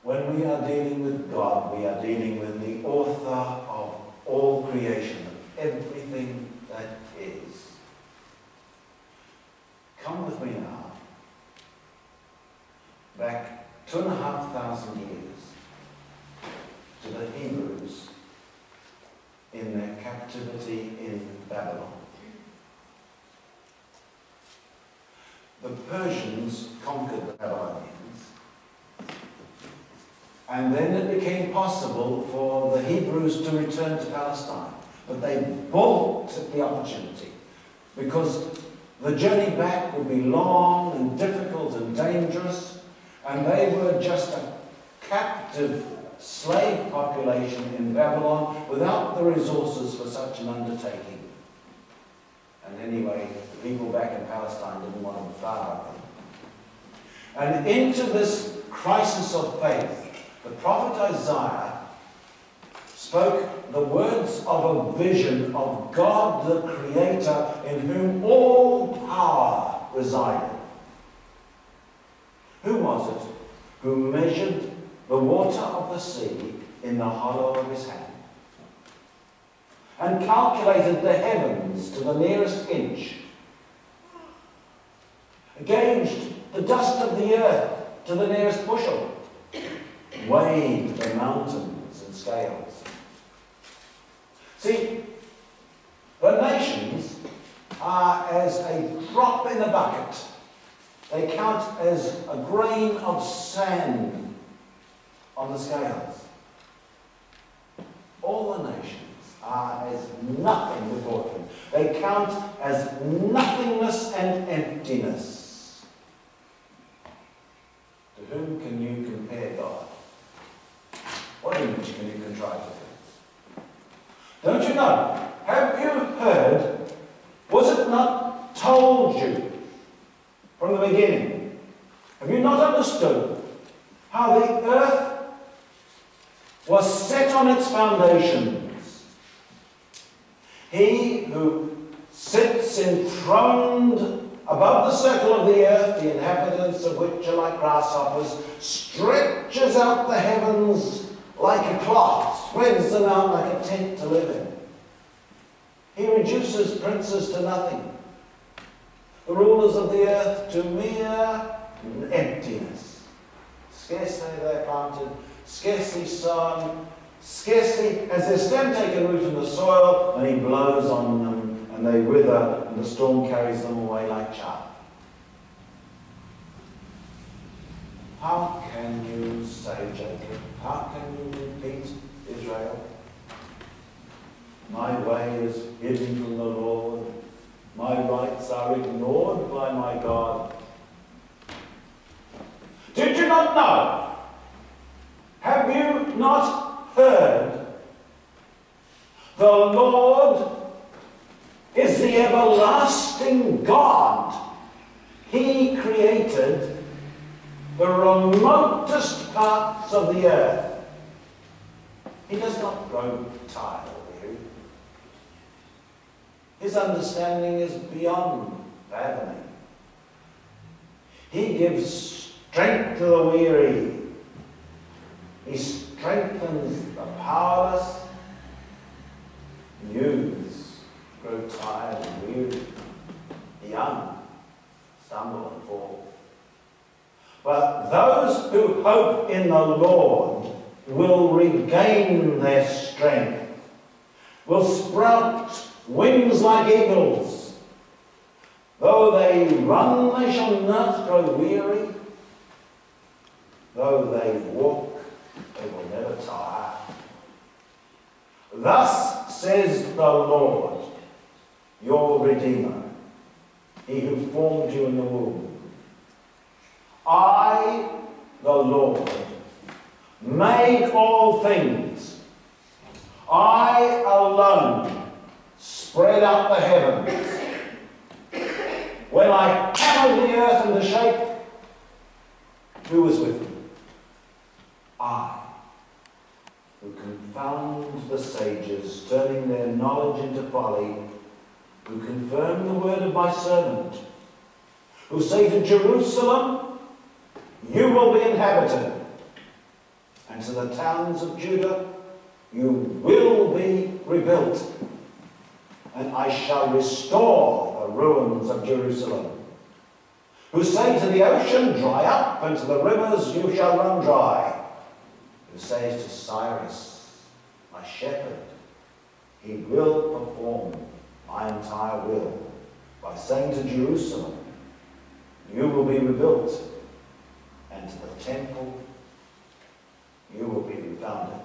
When we are dealing with God, we are dealing with the author of all creation, of everything that is. Come with me now, back 2,500 years, to the Hebrews in their captivity in Babylon. The Persians conquered the Babylonians, and then it became possible for the Hebrews to return to Palestine. But they balked at the opportunity because the journey back would be long and difficult and dangerous, and they were just a captive slave population in Babylon without the resources for such an undertaking. And anyway, the people back in Palestine didn't want them far of them. And into this crisis of faith, the prophet Isaiah spoke the words of a vision of God the Creator, in whom all power resided. Who was it who measured the water of the sea in the hollow of his hand, and calculated the heavens to the nearest inch, gauged the dust of the earth to the nearest bushel, weighed the mountains in scales? See, the nations are as a drop in a bucket. They count as a grain of sand on the scales. All the nations are as nothing before him. They count as nothingness and emptiness. To whom can you compare God? What image can you contrive to do? Don't you know? Have you heard? Was it not told you from the beginning? Have you not understood how the earth was set on its foundations? He who sits enthroned above the circle of the earth, the inhabitants of which are like grasshoppers, stretches out the heavens like a cloth, spreads them out like a tent to live in. He reduces princes to nothing, the rulers of the earth to mere emptiness. Scarcely they're planted, scarcely sown, scarcely has their stem taken root in the soil, and he blows on them, and they wither, and the storm carries them away like chaff. How can you say, Jacob? How can you repeat, Israel? My way is hidden from the Lord. My rights are ignored by my God. Did you not know? Have you not heard? The Lord is the everlasting God. He created the remotest parts of the earth. He does not grow tired or weary. His understanding is beyond fathoming. He gives strength to the weary. He strengthens the powerless. Youths grow tired and weary. The young stumble and fall. But those who hope in the Lord will regain their strength, will sprout wings like eagles. Though they run, they shall not grow weary. Though they walk, they will never tire. Thus says the Lord, your Redeemer, he who formed you in the womb. I, the Lord, made all things. I alone spread out the heavens. When I hammered the earth into shape, who was with me? I, who confound the sages, turning their knowledge into folly, who confirm the word of my servant, who say to Jerusalem, you will be inhabited, and to the towns of Judah, you will be rebuilt, and I shall restore the ruins of Jerusalem. Who say to the ocean, dry up, and to the rivers, you shall run dry. Who says to Cyrus, my shepherd, he will perform my entire will, by saying to Jerusalem, you will be rebuilt, and to the temple, you will be refounded.